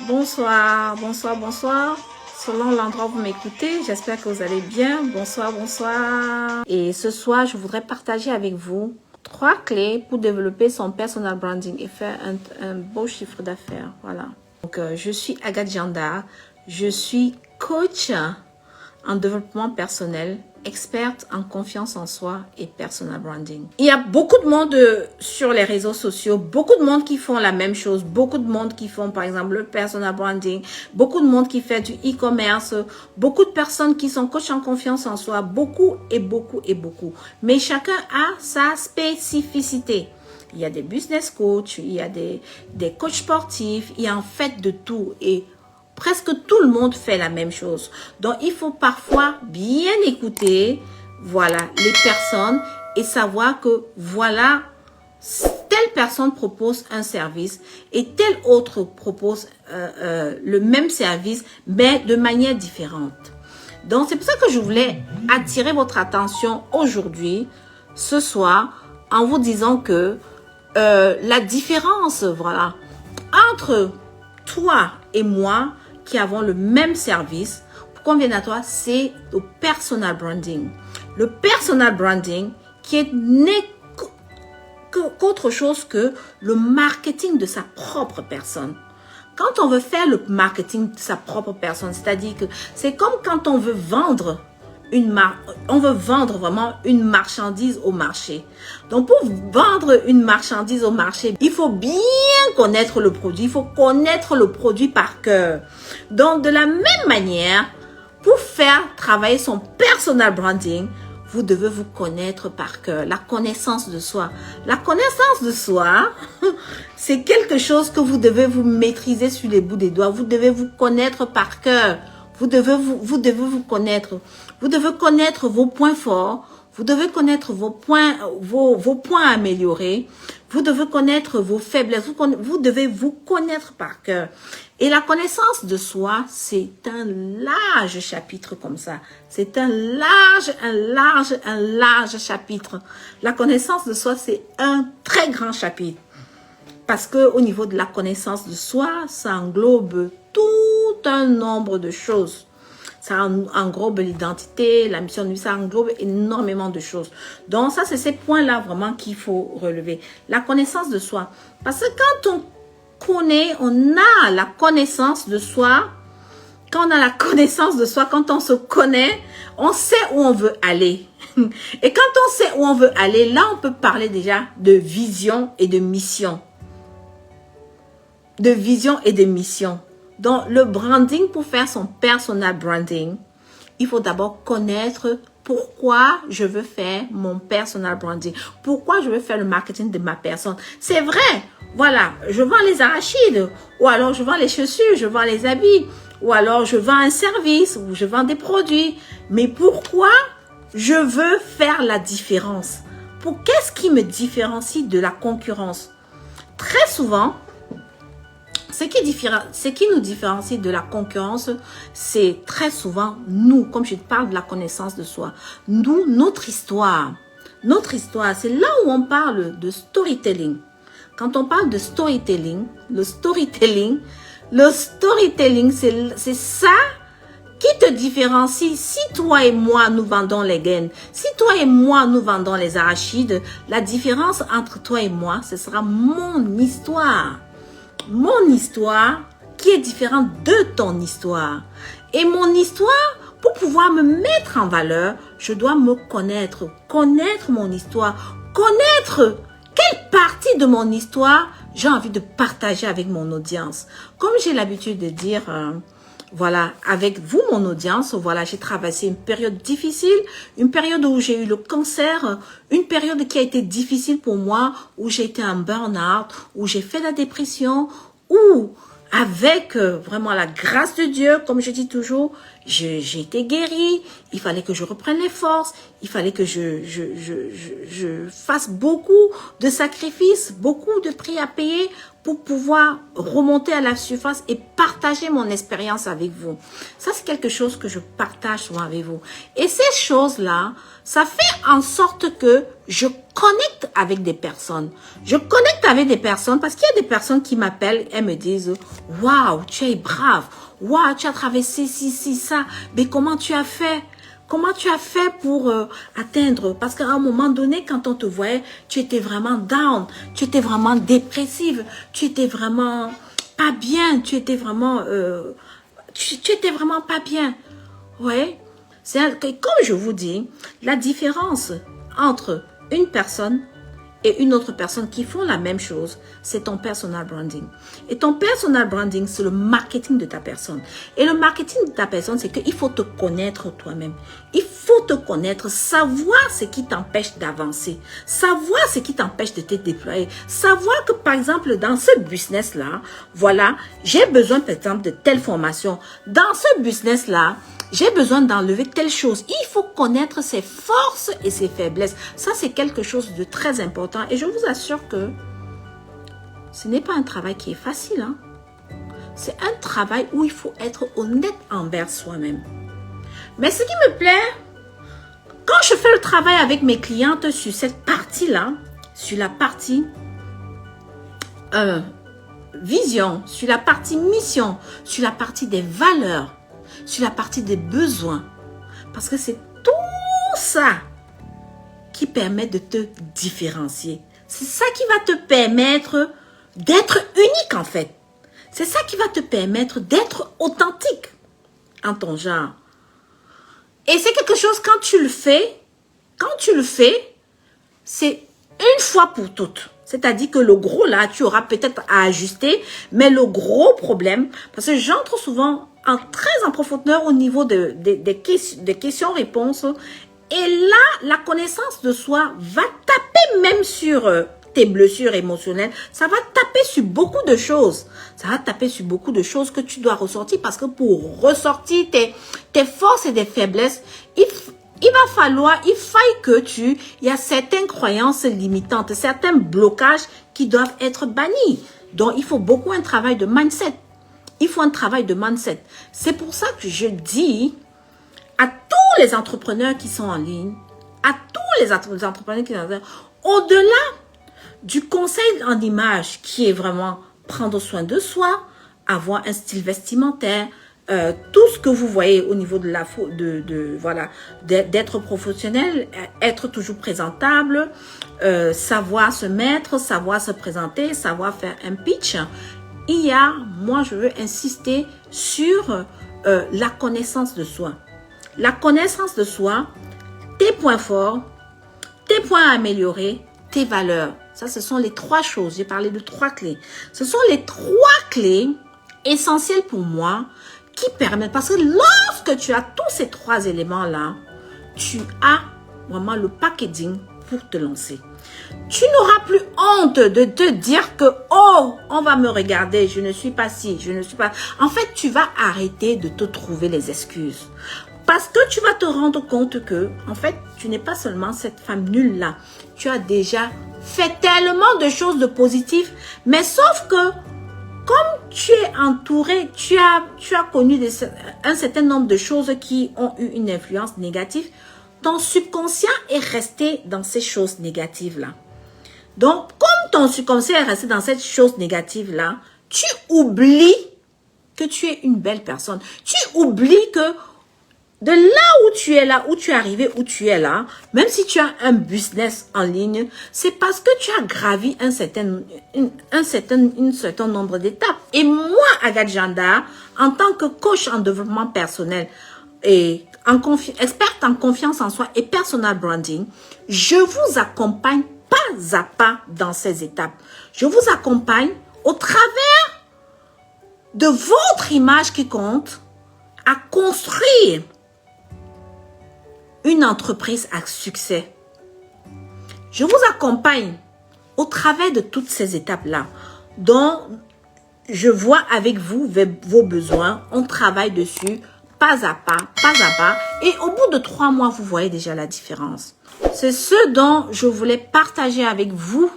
Bonsoir, bonsoir, bonsoir. Selon l'endroit où vous m'écoutez, j'espère que vous allez bien. Bonsoir, bonsoir. Et ce soir, je voudrais partager avec vous 3 clés pour développer son personal branding et faire un beau chiffre d'affaires. Voilà. Donc, je suis Agathe Janda. Je suis coach en développement personnel, experte en confiance en soi et personal branding. Il y a beaucoup de monde sur les réseaux sociaux, beaucoup de monde qui font la même chose, beaucoup de monde qui font par exemple le personal branding, beaucoup de monde qui fait du e-commerce, beaucoup de personnes qui sont coach en confiance en soi, beaucoup et beaucoup et beaucoup. Mais chacun a sa spécificité. Il y a des business coachs, il y a des coachs sportifs, il y a en fait de tout et presque tout le monde fait la même chose. Donc, il faut parfois bien écouter, voilà, les personnes et savoir que, voilà, telle personne propose un service et telle autre propose le même service, mais de manière différente. Donc, c'est pour ça que je voulais attirer votre attention aujourd'hui, ce soir, en vous disant que la différence, voilà, entre toi et moi, qui avons le même service, pour qu'on vienne à toi, c'est le personal branding. Le personal branding qui n'est qu'autre chose que le marketing de sa propre personne. Quand on veut faire le marketing de sa propre personne, c'est-à-dire que c'est comme quand on veut vendre vraiment une marchandise au marché. Donc, pour vendre une marchandise au marché, il faut bien connaître le produit. Il faut connaître le produit par cœur. Donc, de la même manière, pour faire travailler son personal branding, vous devez vous connaître par cœur. La connaissance de soi. La connaissance de soi, c'est quelque chose que vous devez vous maîtriser sur les bouts des doigts. Vous devez vous connaître par cœur. Vous devez vous connaître. Vous devez connaître vos points forts. Vous devez connaître vos points à améliorer. Vous devez connaître vos faiblesses. Vous devez vous connaître par cœur. Et la connaissance de soi, c'est un large chapitre comme ça. C'est un large chapitre. La connaissance de soi, c'est un très grand chapitre. Parce que au niveau de la connaissance de soi, ça englobe tout un nombre de choses. Ça englobe l'identité, la mission de vie, ça englobe énormément de choses. Donc ça, c'est ces points-là vraiment qu'il faut relever. La connaissance de soi. Parce que quand on connaît, on a la connaissance de soi, quand on a la connaissance de soi, quand on se connaît, on sait où on veut aller. Et quand on sait où on veut aller, là, on peut parler déjà de vision et de mission. De vision et de mission. Donc, le branding, pour faire son personal branding, il faut d'abord connaître pourquoi je veux faire mon personal branding. Pourquoi je veux faire le marketing de ma personne. C'est vrai, voilà, je vends les arachides, ou alors je vends les chaussures, je vends les habits, ou alors je vends un service, ou je vends des produits. Mais pourquoi je veux faire la différence? Qu'est-ce qui me différencie de la concurrence? Très souvent, ce qui nous différencie de la concurrence, c'est très souvent nous, comme je te parle de la connaissance de soi, nous, notre histoire. Notre histoire, c'est là où on parle de storytelling. Quand on parle de storytelling, le storytelling, c'est ça qui te différencie. Si toi et moi, nous vendons les gaines, si toi et moi, nous vendons les arachides, la différence entre toi et moi, ce sera mon histoire. Mon histoire qui est différente de ton histoire. Et mon histoire, pour pouvoir me mettre en valeur, je dois me connaître mon histoire, connaître quelle partie de mon histoire j'ai envie de partager avec mon audience. Comme j'ai l'habitude de dire, voilà, avec vous, mon audience, voilà, j'ai traversé une période difficile, une période où j'ai eu le cancer, une période qui a été difficile pour moi, où j'ai été en burn-out, où j'ai fait la dépression, où, avec vraiment la grâce de Dieu, comme je dis toujours, j'ai été guérie, il fallait que je reprenne les forces, il fallait que je fasse beaucoup de sacrifices, beaucoup de prix à payer pour pouvoir remonter à la surface et partager mon expérience avec vous. Ça, c'est quelque chose que je partage souvent avec vous. Et ces choses-là, ça fait en sorte que je connecte avec des personnes. Je connecte avec des personnes parce qu'il y a des personnes qui m'appellent et me disent « Waouh, tu es brave. Waouh, tu as traversé ci, ça. Mais comment tu as fait ?» Comment tu as fait pour atteindre? Parce qu'à un moment donné, quand on te voyait, tu étais vraiment down, tu étais vraiment dépressive, tu étais vraiment pas bien, tu étais vraiment pas bien. Ouais. Comme je vous dis, la différence entre une personne et une autre personne qui font la même chose, c'est ton personal branding. Et ton personal branding, c'est le marketing de ta personne. Et le marketing de ta personne, c'est qu'il faut te connaître toi-même. Il faut te connaître, savoir ce qui t'empêche d'avancer, savoir ce qui t'empêche de te déployer, savoir que, par exemple, dans ce business-là, voilà, j'ai besoin, par exemple, de telle formation. Dans ce business-là, j'ai besoin d'enlever telle chose. Il faut connaître ses forces et ses faiblesses. Ça, c'est quelque chose de très important. Et je vous assure que ce n'est pas un travail qui est facile. Hein? C'est un travail où il faut être honnête envers soi-même. Mais ce qui me plaît, quand je fais le travail avec mes clientes sur cette partie-là, sur la partie vision, sur la partie mission, sur la partie des valeurs, sur la partie des besoins. Parce que c'est tout ça qui permet de te différencier. C'est ça qui va te permettre d'être unique en fait. C'est ça qui va te permettre d'être authentique en ton genre. Et c'est quelque chose quand tu le fais, c'est une fois pour toutes. C'est-à-dire que le gros là, tu auras peut-être à ajuster, mais le gros problème, parce que j'entre souvent très en profondeur au niveau des questions-réponses. Et là, la connaissance de soi va taper même sur tes blessures émotionnelles. Ça va taper sur beaucoup de choses. Ça va taper sur beaucoup de choses que tu dois ressortir. Parce que pour ressortir tes forces et tes faiblesses, il faille que il y a certaines croyances limitantes, certains blocages qui doivent être bannis. Donc, il faut beaucoup un travail de mindset. Il faut un travail de mindset. C'est pour ça que je dis à tous les entrepreneurs qui sont en ligne, à tous les entrepreneurs qui sont en ligne, au-delà du conseil en image qui est vraiment prendre soin de soi, avoir un style vestimentaire, tout ce que vous voyez au niveau de voilà, d'être professionnel, être toujours présentable, savoir se mettre, savoir se présenter, savoir faire un pitch. Moi, je veux insister sur la connaissance de soi. La connaissance de soi, tes points forts, tes points à améliorer, tes valeurs. Ça, ce sont les 3 choses. J'ai parlé de 3 clés. Ce sont les 3 clés essentielles pour moi qui permettent, parce que lorsque tu as tous ces 3 éléments-là, tu as vraiment le packaging pour te lancer. Tu n'auras plus honte de te dire que, oh, on va me regarder, je ne suis pas ci, je ne suis pas... En fait, tu vas arrêter de te trouver les excuses. Parce que tu vas te rendre compte que, en fait, tu n'es pas seulement cette femme nulle-là. Tu as déjà fait tellement de choses de positives, mais sauf que, comme tu es entouré, tu as connu un certain nombre de choses qui ont eu une influence négative, ton subconscient est resté dans ces choses négatives-là. Donc, comme ton subconscient est resté dans cette chose négative-là, tu oublies que tu es une belle personne. Tu oublies que de là où tu es là, où tu es arrivé, où tu es là, même si tu as un business en ligne, c'est parce que tu as gravi un certain nombre d'étapes. Et moi, Agathe Janda, en tant que coach en développement personnel et experte en confiance en soi et personal branding, je vous accompagne pas à pas dans ces étapes. Je vous accompagne au travers de votre image qui compte à construire une entreprise à succès. Je vous accompagne au travers de toutes ces étapes-là, dont je vois avec vous vos besoins, on travaille dessus, pas à pas, et au bout de 3 mois, vous voyez déjà la différence. C'est ce dont je voulais partager avec vous